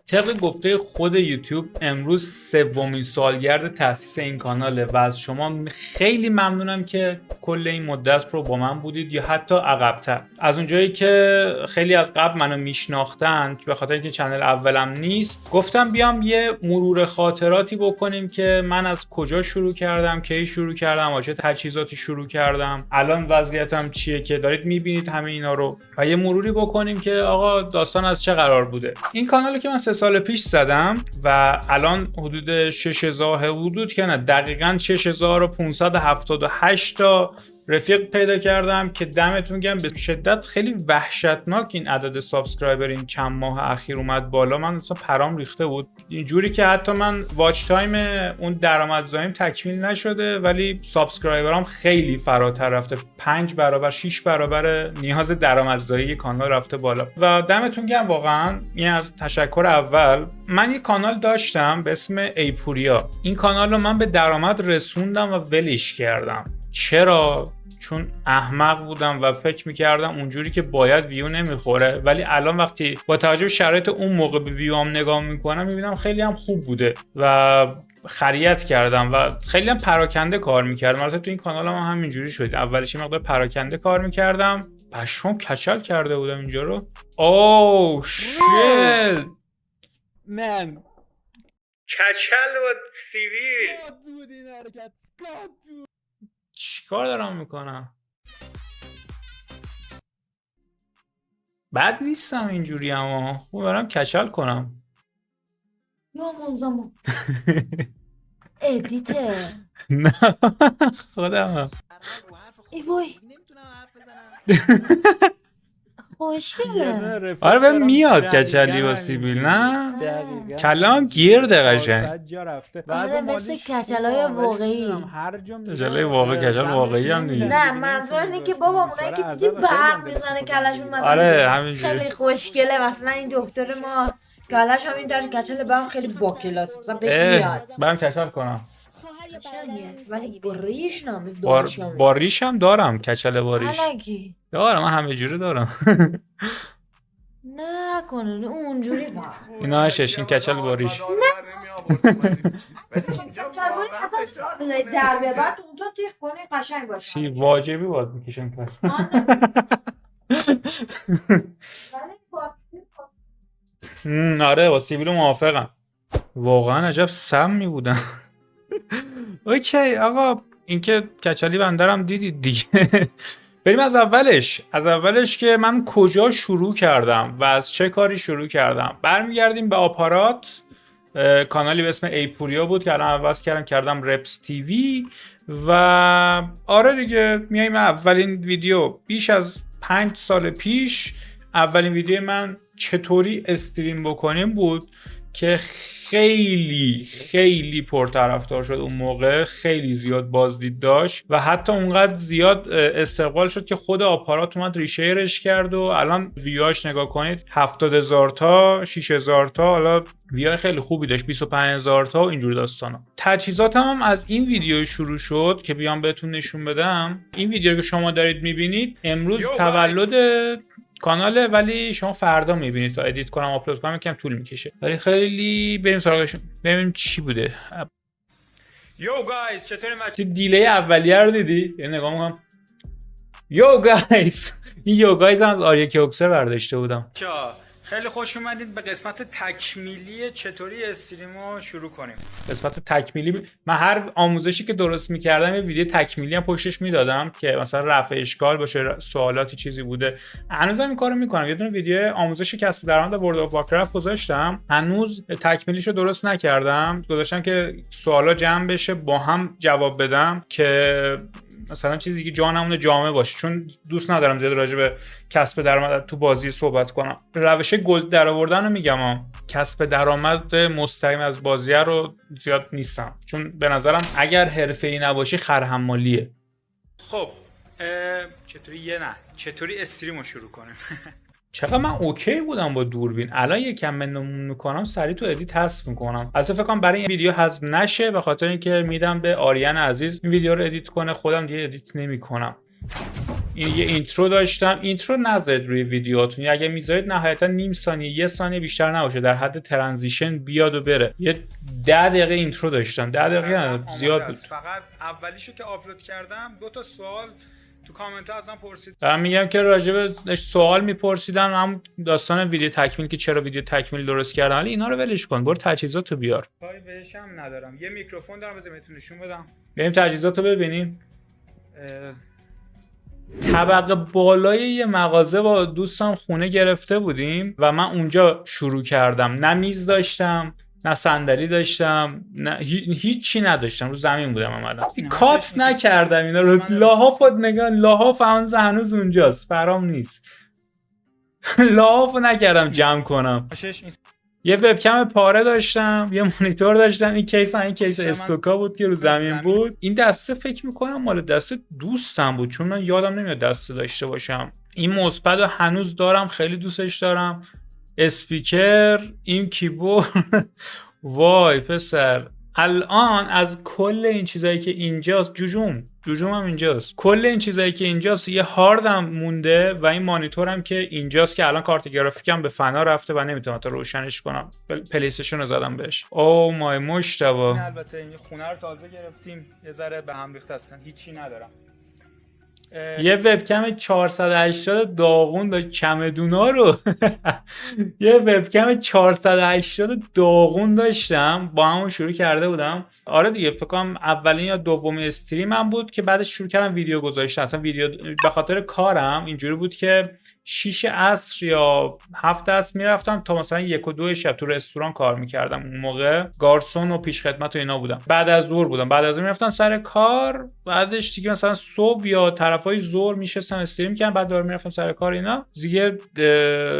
طبق گفته خود یوتیوب امروز سومین سالگرد تاسیس این کاناله و از شما خیلی ممنونم که کل این مدت رو با من بودید یا حتی عقب‌تر. از اونجایی که خیلی از قبل منو میشناختن که به خاطر اینکه چنل اولم نیست، گفتم بیام یه مرور خاطراتی بکنیم که من از کجا شروع کردم، کی شروع کردم، با چه تجهیزاتی شروع کردم، الان وضعیتم چیه که دارید میبینید همه اینا رو، و یه مروری بکنیم که آقا داستان از چه قرار بوده. این کانالی که من 3 سال پیش زدم و الان حدود 6000 حدود که نه دقیقاً 6578 تا رفیق پیدا کردم که دمتون گرم. به شدت خیلی وحشتناک این عدد سابسکرایبر این چند ماه اخیر اومد بالا. من اصلا پرام ریخته بود اینجوری که حتی من واچ تایم اون درآمدزاییم تکمیل نشده ولی سابسکرایبرام خیلی فراتر رفته، 5 برابر 6 برابر نیاز درآمدزایی کانال رفته بالا و دمتون گرم واقعا. این از تشکر اول. من یک کانال داشتم به اسم ایپوریا. این کانال رو من به درآمد رسوندم و ولش کردم. چرا؟ چون احمق بودم و فکر میکردم اونجوری که باید ویو نمیخوره، ولی الان وقتی با توجه به شرایط اون موقع به ویو هم نگاه میکنم میبینم خیلی هم خوب بوده و خریت کردم و خیلی هم پراکنده کار میکردم. البته تو این کانال هم همینجوری شد. اولش یه مقدار پراکنده کار میکردم، پشمام کچل کرده بودم اینجا رو. اوه شیت من کچل بود سیویل. بود این حرکت چیکار دارم میکنم؟ بد نیستم اینجوری، اما خوب برم کچل کنم. یا همزمان ادیته نه خودم. ای وای خوشگله. آره به میاد کچلی با سیبیل نه؟ کله هم گرده قشنگ. آره مثل کچلای واقعی. کچلای واقعی، کچل واقعی هم دیگه. نه منظور اینه که بابا اونایی که دیدی برق میزنه کلشون مثلا آره همینجوری خیلی خوشگله. مثلا این دکتر ما کلش هم این در کچل برق خیلی با کلاس مثلا بهش میاد. برم کچل کنم. ولی با ریش نه با ریش هم دارم، کچل با ریش الکی دارم، من همه جوره دارم. نه کنه اونجوری با اینا هشش، این کچل با ریش. در به بعد اون تو تیخ کنی قشنگ باشه. چی واجبی باید میکشم کرد. آره با سیبیلو موافقم. واقعا عجب سمی بودم. اوکی آقا این که کچلی بندرم دیدید دیگه. بریم از اولش که من کجا شروع کردم و از چه کاری شروع کردم. برمیگردیم به آپارات. کانالی به اسم ایپوریا بود که الان عوض کردم رپس تیوی. و آره دیگه میایم اولین ویدیو بیش از 5 سال پیش. اولین ویدیو من چطوری استریم بکنیم بود که خیلی پرطرفدار شد. اون موقع خیلی زیاد بازدید داشت و حتی اونقدر زیاد استقبال شد که خود آپارات اومد ریشیرش کرد و الان ویواش نگاه کنید 70,000 تا 6,000 تا، حالا ویای خیلی خوبی داشت 25,000 تا و اینجور داستانا. تجهیزاتم هم از این ویدیو شروع شد که بیام بهتون نشون بدم. این ویدیو که شما دارید میبینید امروز تولد کاناله ولی شما فردا میبینید. تا ادیت کنم آپلود کنم یکم طول میکشه ولی خیلی بریم سراغشون ببینیم چی بوده. یو گایز چطوری بچه؟ دیلی اولیه رو دیدی؟ یه نگاه میکنم یو گایز. این یو گایز هم از آریا کیوکسر برداشته بودم. خیلی خوش اومدید به قسمت تکمیلی چطوری استریمو شروع کنیم. قسمت تکمیلی من هر آموزشی که درست میکردم یه ویدیو تکمیلی هم پشتش میدادم که مثلا رفع اشکال باشه، سوالاتی چیزی بوده. هنوزم این کارو میکنم. یه دونه ویدیو آموزش کسب درآمد ورلد اف وارکرافت گذاشتم، هنوز تکمیلیشو درست نکردم. گذاشتم که سوالا جمع بشه با هم جواب بدم که مثلا چیزی که جانمون جامع باشه، چون دوست ندارم زیاد راجع به کسب درآمد تو بازی صحبت کنم. روش گل درآوردن رو میگم، کسب درآمد مستقیم از بازی رو زیاد نیستم، چون به نظرم اگر حرفه‌ای نباشی خرحمالیه. خب چطوری استریمو شروع کنیم؟ چقدر من اوکی بودم با دوربین. الان یکم منو میکنم سریع تو ادیت حذف میکنم. البته فکر کنم برای این ویدیو حذف نشه به خاطر اینکه میدم به آریان عزیز این ویدیو رو ادیت کنه، خودم دیگه ادیت نمیکنم. این یه اینترو داشتم. اینترو نذارید روی ویدیوهاتون، یا اگه میذارید نهایتا نیم ثانیه 1 ثانیه بیشتر نباشه، در حد ترانزیشن بیاد و بره. یه 10 دقیقه اینترو داشتم، 10 دقیقه زیاد بود. فقط اولیشو که آپلود کردم 2 تا سوال تو کامنت ها ازم پرسید. من میگم که راجع به سوال میپرسیدن، هم داستان ویدیو تکمیل که چرا ویدیو تکمیل درست کردم، ولی اینا رو ولش کن، برو تجهیزاتو بیار. پای بهش هم ندارم. یه میکروفون دارم بذار بهتون نشون بدم. بریم تجهیزاتو ببینیم. طبقه بالای یه مغازه با دوستم خونه گرفته بودیم و من اونجا شروع کردم. نه میز داشتم، نه صندلی داشتم، نه هیچی نداشتم، رو زمین بودم عملا. کات نکردم اینا رو. لاحافت نگاه، لاحاف هنوز اونجاست، فرام نیست. لاحافو نکردم جمع کنم. یه وبکم پاره داشتم، یه مانیتور داشتم. این کیس استوکا بود که رو زمین بود. این دسته فکر میکنم مال دست دوستم بود، چون من یادم نمیاد دسته داشته باشم. این موسپد رو هنوز دارم، خیلی دوستش دارم. اسپیکر، این کیبورد. وای پسر، الان از کل این چیزایی که اینجاست، جوجوم هم اینجاست، کل این چیزایی که اینجاست یه هاردم مونده و این مانیتورم که اینجاست که الان کارت گرافیکم به فنا رفته و نمیتونم تا روشنش کنم. پلی استیشن رو زدم بهش. او مای مشتبه. البته این خونه رو تازه گرفتیم، یه ذره به هم ریخته هستن، هیچی ندارم. یه وبکم 480 داغون داشت، چمدونا رو یه وبکم 480 داغون داشتم، با همون شروع کرده بودم. آره دیگه، فکر کنم اولین یا دومین استریمم بود که بعدش شروع کردم ویدیو گذاشتن. اصلا ویدیو به خاطر کارم اینجوری بود که 6 عصر یا 7 عصر میرفتم تا مثلا 1 و 2 شب تو رستوران کار میکردم. اون موقع گارسون و پیش خدمت و اینا بودم. بعد از ظهر بودم، بعد از ظهر میرفتم سر کار، بعدش دیگه مثلا صبح یا طرفای ظهر میشستم استریم کردم، بعد دوباره میرفتم سر کار. اینا دیگه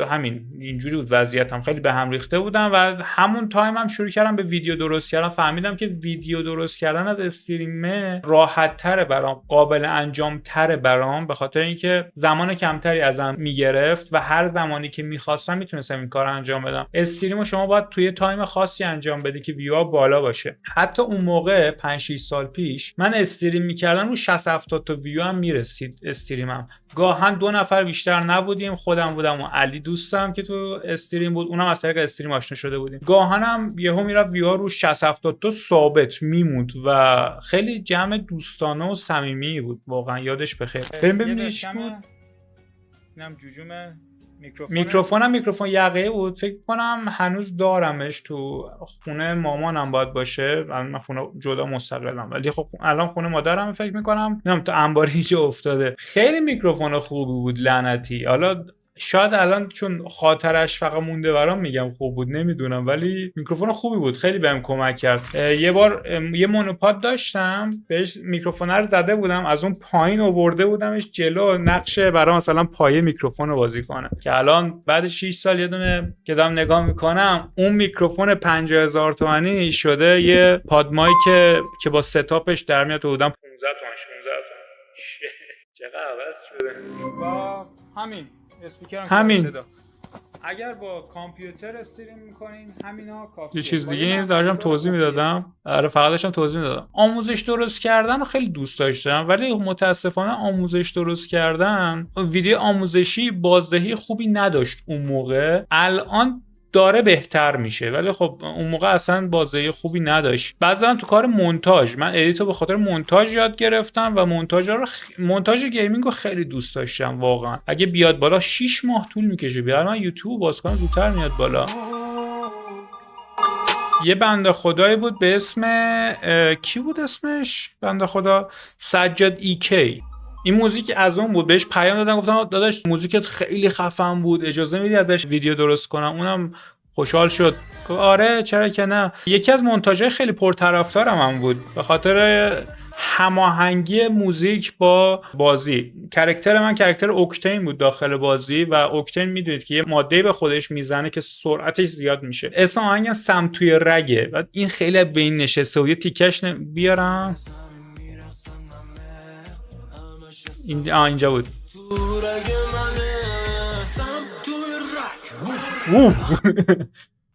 همین اینجوری بود وضعیتم، خیلی به هم ریخته بودم و همون تایم هم شروع کردم به ویدیو درست کردن. فهمیدم که ویدیو درست کردن از استریم راحت تره برام، قابل انجام تره برام، به خاطر اینکه زمان کمتری ازم گرفت و هر زمانی که می‌خواستم میتونستم این کارو انجام بدم. استریمو شما باید توی تایم خاصی انجام بدی که ویوها بالا باشه. حتی اون موقع 5 6 سال پیش من استریم می‌کردم رو 60 70 تا ویو هم میرسید استریمم. گاهن 2 نفر بیشتر نبودیم، خودم بودم و علی دوستم که تو استریم بود، اونم از طریق استریم آشنا شده بودیم. گاهن هم یهو میرفت ویوها رو 60 70 تا ثابت میموند و خیلی جمع دوستانه و صمیمی بود، واقعا یادش بخیر. بریم ببینیم چی بود. اینم جوجوم میکروفون یقه بود، فکر کنم هنوز دارمش، تو خونه مامانم باید باشه. من خونه جدا مستقلم، ولی خب الان خونه مادرم فکر میکنم، نمیدونم تو انبار اینجا افتاده. خیلی میکروفون خوبی بود لعنتی. حالا شاید الان چون خاطرش فقط مونده برام میگم خوب بود، نمیدونم، ولی میکروفون خوبی بود، خیلی بهم کمک کرد. یه بار یه مونوپاد داشتم، بهش میکروفون رو زده بودم، از اون پایین آورده بودمش جلو، نقشه برام مثلا پایه میکروفون رو بازی کنه، که الان بعد 6 سال یه دونه که دارم نگاه میکنم اون میکروفون 50000 تومانی شده یه پاد مایک که با ستاپش در میاد حدودا 15 تومن 16 تومن. چقدر عوض شده. و همین همین. اگر با کامپیوتر استریم میکنین همینا کافیه. یه چیز دیگه نیست، داشتم توضیح میدادم. آره فقط داشتم توضیح میدادم. آموزش درست کردن رو خیلی دوست داشتم، ولی متاسفانه آموزش درست کردن، ویدیو آموزشی بازدهی خوبی نداشت اون موقع. الان داره بهتر میشه، ولی خب اون موقع اصلا بازدهی خوبی نداشت. بعضا تو کار مونتاژ، من ادیتو به خاطر مونتاژ یاد گرفتم و مونتاژ گیمینگ رو خیلی دوست داشتم واقعا. اگه بیاد بالا 6 ماه طول میکشه بیاد، من یوتیوب باز کنم زودتر میاد بالا. یه بنده خدایی بود به اسم کی بود اسمش بنده خدا؟ سجاد ایکی. این موزیک از اون بود، بهش پیام دادم گفتم داداش موزیکت خیلی خفن بود، اجازه میدی ازش ویدیو درست کنم؟ اونم خوشحال شد، گفت آره چرا که نه. یکی از مونتاژهای خیلی پرطرفدارم هم بود به خاطر هماهنگی موزیک با بازی. کاراکتر من کاراکتر اوکتین بود داخل بازی و اوکتین میدونید که یه ماده به خودش میزنه که سرعتش زیاد میشه. اسم آهنگم سم توی رگه و این خیلی به این نشسته و یه تیکش بیارم. اینجا بود.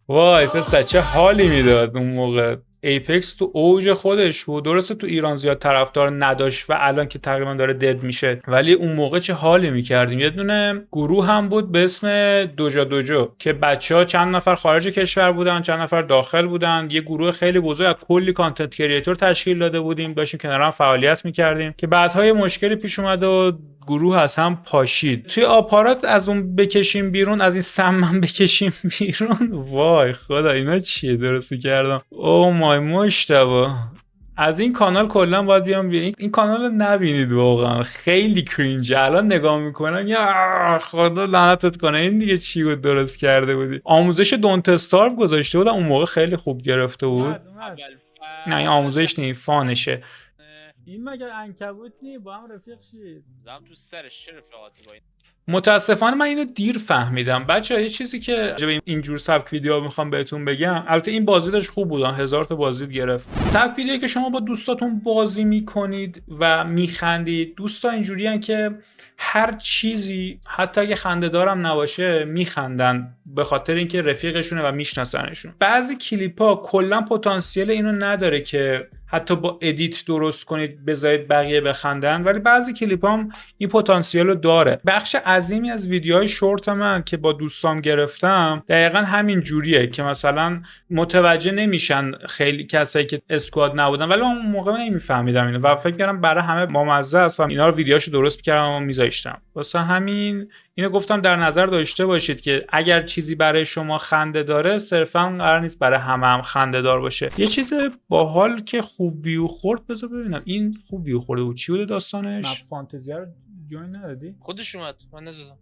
وای پس چه حالی میداد اون موقع. ایپکس تو اوج خودش بود. درسته تو ایران زیاد طرفدار نداشت و الان که تقریبا داره دد میشه، ولی اون موقع چه حالی میکردیم. یه دونه گروه هم بود به اسم دوجا دوجو که بچه‌ها چند نفر خارج کشور بودن، چند نفر داخل بودن. یه گروه خیلی بزرگ از کلی کانتنت کریئتور تشکیل داده بودیم، داشتیم کنار هم فعالیت میکردیم که بعدها یه مشکلی پیش اومد و گروه از هم پاشید. توی آپارات از اون بکشیم بیرون، از این سمم بکشیم بیرون. وای خدا اینا چیه درستی کردم. او مای مشتبه از این کانال کلا باید بیام این کانال رو نبینید، واقعا خیلی کرینج. الان نگاه میکنم یا خدا لعنتت کنه، این دیگه چی بود درست کرده بودی. آموزش دونت استارو گذاشته بودم اون موقع، خیلی خوب گرفته بود. نه این آموزش نیست، فانشه. این مگر عنکبوت نی با هم رفیق شید؟ زدم تو سرش، چه رفاقاتی با این. متاسفانه من اینو دیر فهمیدم. بچه‌ها یه چیزی که راجع به اینجور سبک ویدیو میخوام بهتون بگم، البته این بازی داشت خوب بود، 1000 تا بازی گرفت. سبک ویدیویی که شما با دوستاتون بازی میکنید و میخندید، دوستا اینجوریان که هر چیزی حتی اگه خنده‌دارم نباشه میخندن به خاطر اینکه رفیقشونه و میشناسنشون. بعضی کلیپ‌ها کلا پتانسیل اینو نداره که حتی با ادیت درست کنید بذارید بقیه بخندن، ولی بعضی کلیپ هم این پتانسیل رو داره. بخش عظیمی از ویدیوهای شورت من که با دوستام گرفتم دقیقا همین جوریه که مثلا متوجه نمیشن خیلی کسایی که اسکواد نبودن، ولی من اون موقع نمیفهمیدم اینو و فکر کردم برای همه بامزه است و اینا رو ویدیوهاشو درست می‌کردم و میذاشتم. واسه همین اینو گفتم در نظر داشته باشید که اگر چیزی برای شما خنده داره صرفا قرار نیست برای همه هم خنده دار باشه. یه چیز باحال که خوب ویو خورد، بذار ببینم این خوب ویو خورده بود. چی بود داستانش؟ مپ فانتزی رو جوین ندادی؟ خودش اومد، من نزدم.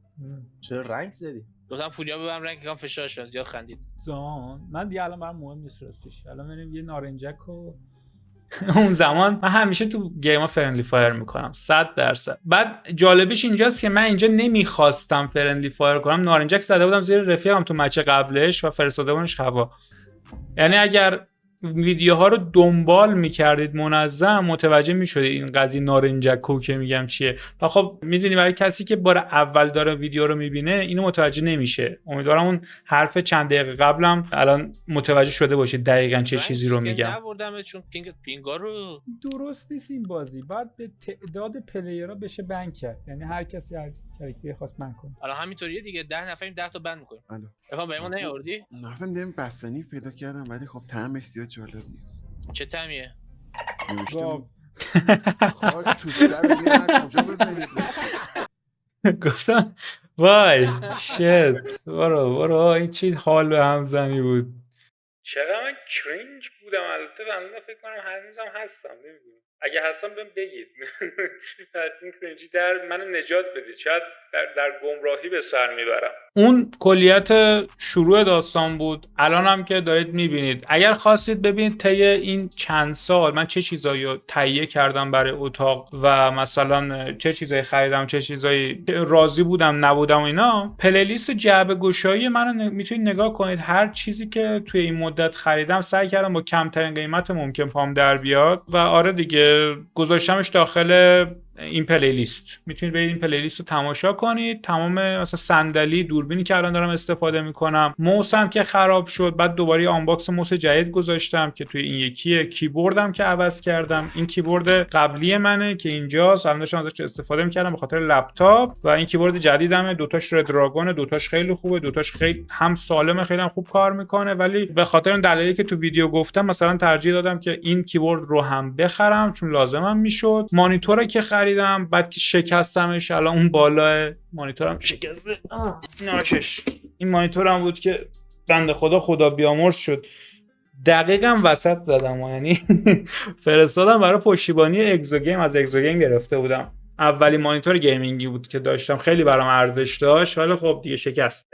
چرا رنگ زدی؟ گفتم پوریا ببرم رنگ کام فشارش بدم، زیاد خندید. زان من دیگه الان برام مهم نیست راستش. الان بریم یه نارنجک و اون زمان من همیشه تو گیما فرندلی فایر میکنم 100%. بعد جالبیش اینجاست که من اینجا نمیخواستم فرندلی فایر کنم، نارنجک زده بودم زیر رفیقم تو مچ قبلش و فرستاده بودمش هوا. یعنی اگر ویدیوها رو دنبال میکردید منظم متوجه میشدید این قضیه نارنجکو که میگم چیه. و خب میدونی برای کسی که بار اول داره ویدیو رو میبینه اینو متوجه نمیشه. امیدوارم اون حرف چند دقیقه قبلم الان متوجه شده باشید دقیقاً چه چیزی رو میگم. نبردم چون پینگا رو درست نیست این بازی. بعد به تعداد پلیرها بشه بند کرد، یعنی هر کسی هر کاراکتری خواست بند کنه. الان همینطوریه دیگه، 10 نفریم 10 تا بند میکنیم. الو افهم بهمون نیاوردی؟ نرفتم دیدم بستنی پیدا کردم ولی خب طعمش زیاد جالب نیست. چه طعمیه؟ گاو. خاک تو سر میاد کجا بزنید. گفتم وای شت برو این چی حال به هم زنی بود. چقدر من کرینج بودم. البته من فکر کنم هنوزم هستم، نمیدونم. اگه هستم بهم بگید. این کرینجی در منو نجات بدید، شاید در گمراهی به سر میبرم. اون کلیت شروع داستان بود. الان هم که دارید میبینید، اگر خواستید ببینید طی این چند سال من چه چیزایی رو تهیه کردم برای اتاق و مثلا چه چیزایی خریدم، چه چیزایی راضی بودم نبودم اینا، پلیلیست جعبه گشایی منو میتونید نگاه کنید. هر چیزی که توی این مدت خریدم سعی کردم با کمترین قیمت ممکن پام در بیاد و آره دیگه گذاشتمش داخل این پلیلیست. میتونید برید این پلیلیست رو تماشا کنید. تمام مثلا صندلی، دوربینی که الان دارم استفاده میکنم، موسم که خراب شد بعد دوباره آنباکس موس جدید گذاشتم که توی این یکیه. کیبوردم که عوض کردم، این کیبورد قبلی منه که اینجاست، الان داشتم ازش استفاده میکردم به خاطر لپتاپ و این کیبورد جدیدمه. دوتاش ردراگون، دوتاش خیلی خوبه، دوتاش خیلی هم سالمه، خیلی هم خوب کار میکنه، ولی به خاطر اون دلایلی که تو ویدیو گفتم مثلا ترجیح دادم که این کیبورد رو هم بخرم چون لازمم میشد. مانیتور که خریدم بعد که شکستمش، الان اون بالا مانیتورم شکسته ناشش. این مانیتورم بود که بنده خدا بیامرز شد، دقیقاً وسط زدم یعنی فرستادم برای پشتیبانی اگزوگیم، از اگزوگیم گرفته بودم. اولی مانیتور گیمینگی بود که داشتم، خیلی برام ارزش داشت ولی خب دیگه شکست.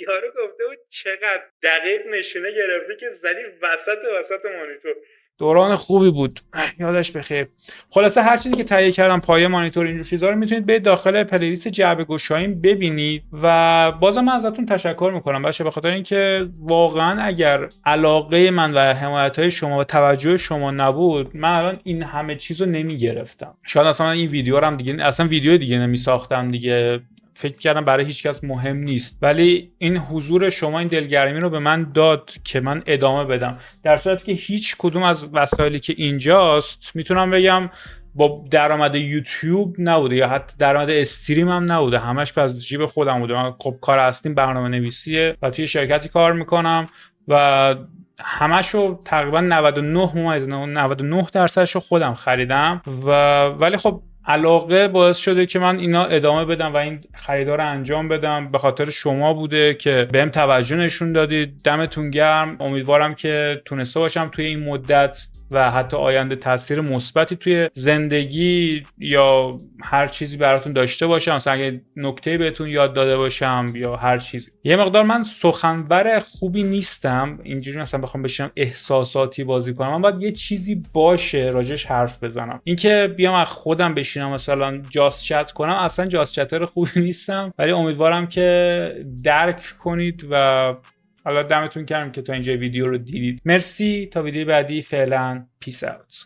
یارو گفته بود چقدر دقیق نشونه گرفته که زدی وسط مانیتور. دوران خوبی بود، یادش بخیر. خلاصه هر چیزی که تهیه کردم پایه مانیتور اینجور چیزا رو میتونید برید داخل پلیلیست جعبه گشاییم ببینید و بازم من ازتون تشکر میکنم باشه، به خاطر اینکه واقعا اگر علاقه من و حمایت‌های شما و توجه شما نبود من الان این همه چیزو نمیگرفتم. شاید اصلا این ویدیو رو هم دیگه اصلا ویدیو دیگه نمیساختم دیگه. فکر کردم برای هیچ کس مهم نیست، ولی این حضور شما این دلگرمی رو به من داد که من ادامه بدم، در صورتی که هیچ کدوم از وسایلی که اینجاست میتونم بگم با درآمد یوتیوب نبوده یا حتی درآمد استریم هم نبوده، همش از جیب خودم بوده. من خب کار اصلیم برنامه نویسیه و توی شرکتی کار میکنم و همشو تقریبا 99% رو خودم خریدم ولی خب علاقه باعث شده که من اینا ادامه بدم و این خریدا رو انجام بدم. به خاطر شما بوده که بهم توجه نشون دادید، دمتون گرم. امیدوارم که تونسته باشم توی این مدت و حتی آینده تاثیر مثبتی توی زندگی یا هر چیزی براتون داشته باشم، مثلا اگه نکته بهتون یاد داده باشم یا هر چیزی. یه مقدار من سخنور خوبی نیستم، اینجوری مثلا بخوام بشم احساساتی بازی کنم، من باید یه چیزی باشه راجش حرف بزنم. اینکه بیام از خودم بشینم مثلا جاست چت کنم، اصلا جاست چتر خوبی نیستم، ولی امیدوارم که درک کنید و حالا دمتون گرم که تا اینجا ویدیو رو دیدید. مرسی، تا ویدیو بعدی، فعلا پیس اوت.